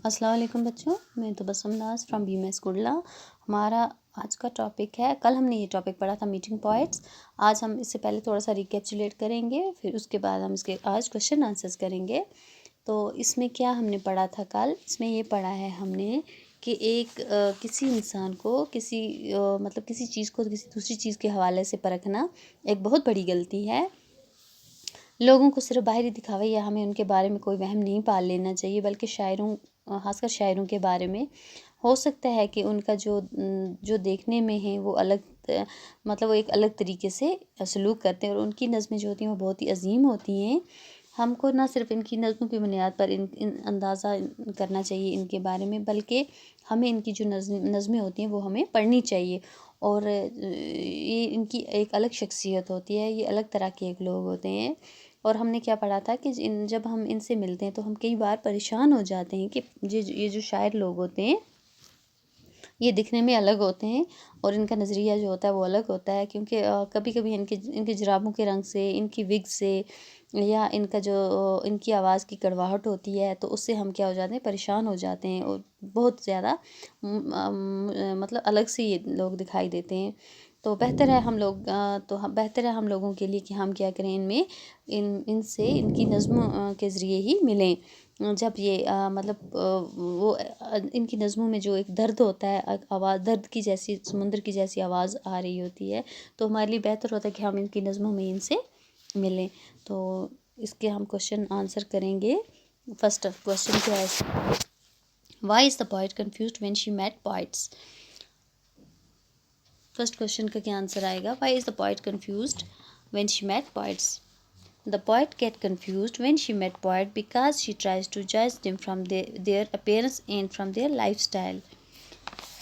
अस्सलाम वालेकुम बच्चों, मैं तबस्सुम नाज़ फ्रॉम बीएमएस कुडला। हमारा आज का टॉपिक है, कल हमने ये टॉपिक पढ़ा था मीटिंग पॉइंट्स। आज हम इससे पहले थोड़ा सा रिकैप्चुलेट करेंगे, फिर उसके बाद हम इसके आज क्वेश्चन आंसर्स करेंगे। तो इसमें क्या हमने पढ़ा था कल? इसमें ये पढ़ा है हमने कि किसी इंसान को मतलब किसी चीज़ को किसी दूसरी चीज़ के हवाले से परखना एक बहुत बड़ी गलती है। लोगों को सिर्फ बाहरी दिखावे या हमें उनके बारे में कोई वहम नहीं पाल लेना चाहिए, बल्कि खासकर शायरों के बारे में हो सकता है कि उनका जो देखने में है वो मतलब वो एक अलग तरीके से सलूक करते हैं, और उनकी नज़में जो होती हैं वो बहुत ही अजीम होती हैं। हमको ना सिर्फ इनकी नज़मों की बुनियाद पर इन अंदाज़ा करना चाहिए इनके बारे में, बल्कि हमें इनकी जो नज़में होती हैं वो हमें पढ़नी चाहिए। और ये इनकी एक अलग शख्सियत होती है, ये अलग तरह के एक लोग होते हैं। और हमने क्या पढ़ा था कि जब हम इनसे मिलते हैं तो हम कई बार परेशान हो जाते हैं कि ये जो शायर लोग होते हैं ये दिखने में अलग होते हैं, और इनका नज़रिया जो होता है वो अलग होता है, क्योंकि कभी कभी इनके जुराबों के रंग से, इनकी विग से, या इनकी आवाज़ की कड़वाहट होती है, तो उससे हम क्या हो जाते हैं, परेशान हो जाते हैं, और बहुत ज़्यादा मतलब अलग से ये लोग दिखाई देते हैं। तो बेहतर है हम लोगों के लिए कि हम क्या करें, इनसे इनकी नज़्मों के ज़रिए ही मिलें। जब ये इनकी नज़्मों में जो एक दर्द होता है, आवाज़ दर्द की जैसी, समुद्र की जैसी आवाज़ आ रही होती है, तो हमारे लिए बेहतर होता है कि हम इनकी नज़्मों में इनसे मिलें। तो इसके हम क्वेश्चन आंसर करेंगे। फर्स्ट क्वेश्चन क्या है? Why is the poet confused when she met poets? First question का क्या आंसर आएगा? Why is the poet confused when she met poets? The poet get confused when she met poet because she tries to judge them from their appearance and from their lifestyle.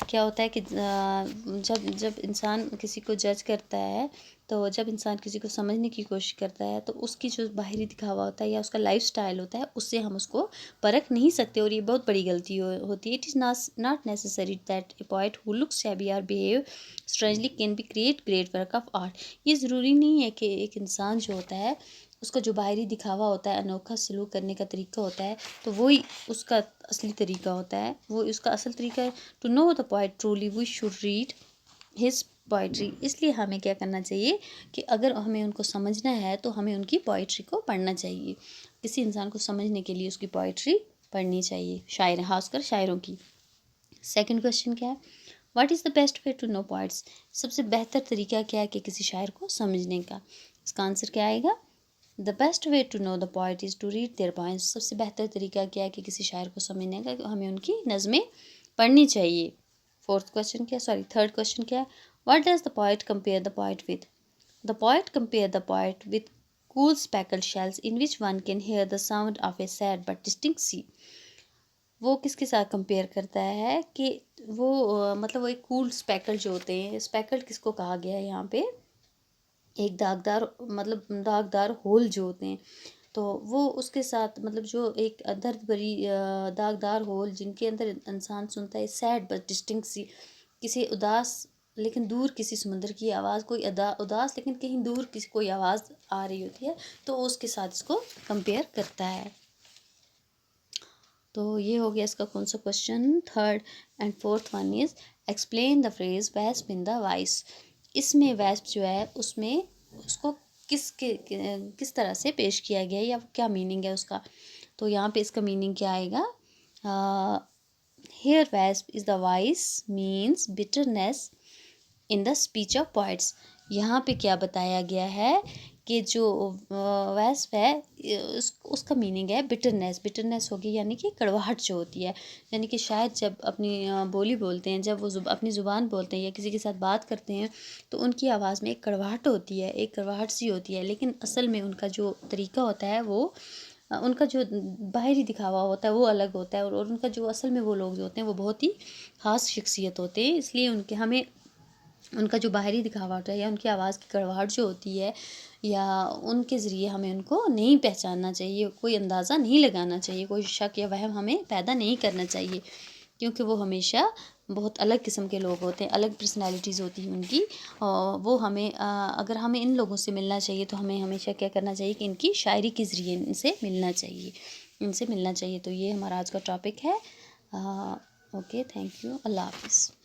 क्या होता है कि जब जब इंसान किसी को जज करता है, तो जब इंसान किसी को समझने की कोशिश करता है, तो उसकी जो बाहरी दिखावा होता है या उसका लाइफ स्टाइल होता है, उससे हम उसको परख नहीं सकते, और ये बहुत बड़ी गलती होती है। It is not necessary that a poet who looks shabby और behave strangely can be create great work of art. ये ज़रूरी नहीं है कि एक इंसान जो होता है उसका जो बाहरी दिखावा होता है, अनोखा सलूक करने का तरीका होता है, तो वही उसका असली तरीका होता है, वो उसका असल तरीका है। To know the poet truly we should read his poetry. इसलिए हमें क्या करना चाहिए कि अगर हमें उनको समझना है तो हमें उनकी पोइट्री को पढ़ना चाहिए। किसी इंसान को समझने के लिए उसकी पोइट्री पढ़नी चाहिए, शायर खासकर शायरों की। सेकंड क्वेश्चन क्या है? What is the best way to know poets? सबसे बेहतर तरीका क्या है कि किसी शायर को समझने का? इसका आंसर क्या आएगा? The best way to know the poet is to read their poems. सबसे बेहतर तरीका क्या है कि किसी शायर को समझने का? हमें उनकी नज़में पढ़नी चाहिए। थर्ड क्वेश्चन क्या है? What does the poet compare the poet with? The poet compare the poet with cool speckled shells in which one can hear the sound of a sad but distinct sea. वो किसके साथ compare करता है कि मतलब वो एक cool speckle जो होते हैं, स्पेकल किसको कहा गया है यहाँ पे? एक दागदार होल जो होते हैं, तो वो उसके साथ मतलब जो एक दर्द भरी दागदार होल जिनके अंदर इंसान सुनता है सैड बट डिस्टिंक्ट सी, किसी उदास लेकिन दूर किसी समुद्र की आवाज़, उदास लेकिन कहीं दूर किसी कोई आवाज़ आ रही होती है, तो उसके साथ इसको कंपेयर करता है। तो ये हो गया इसका कौन सा question? Third and fourth one is explain the phrase wasp in the voice. इसमें वैस्प जो है उसमें उसको किस तरह से पेश किया गया है, या क्या मीनिंग है उसका? तो यहाँ पे इसका मीनिंग क्या आएगा? Here wasp is the voice means bitterness in the speech of poets. यहाँ पे क्या बताया गया है कि जो वैस्प है उसका मीनिंग है बिटरनेस। बिटरनेस होगी यानी कि कड़वाहट जो होती है, यानी कि शायद जब अपनी बोली बोलते हैं, जब वो अपनी ज़ुबान बोलते हैं या किसी के साथ बात करते हैं, तो उनकी आवाज़ में एक कड़वाहट होती है, एक कड़वाहट सी होती है, लेकिन असल में उनका जो तरीका होता है वो उनका जो बाहरी दिखावा होता है वो अलग होता है, और उनका जो असल में वो लोग जो होते हैं वो बहुत ही ख़ास शख्सियत होते हैं। इसलिए हमें उनका जो बाहरी दिखावा होता है या उनकी आवाज़ की कड़वाहट जो होती है, या उनके ज़रिए हमें उनको नहीं पहचानना चाहिए, कोई अंदाज़ा नहीं लगाना चाहिए, कोई शक या वहम हमें पैदा नहीं करना चाहिए, क्योंकि वो हमेशा बहुत अलग किस्म के लोग होते हैं, अलग पर्सनैलिटीज़ होती हैं उनकी। वो हमें अगर हमें इन लोगों से मिलना चाहिए तो हमें हमेशा क्या करना चाहिए कि इनकी शायरी के ज़रिए इनसे मिलना चाहिए। तो ये हमारा आज का टॉपिक है। ओके, थैंक यू, अल्लाह हाफिज़।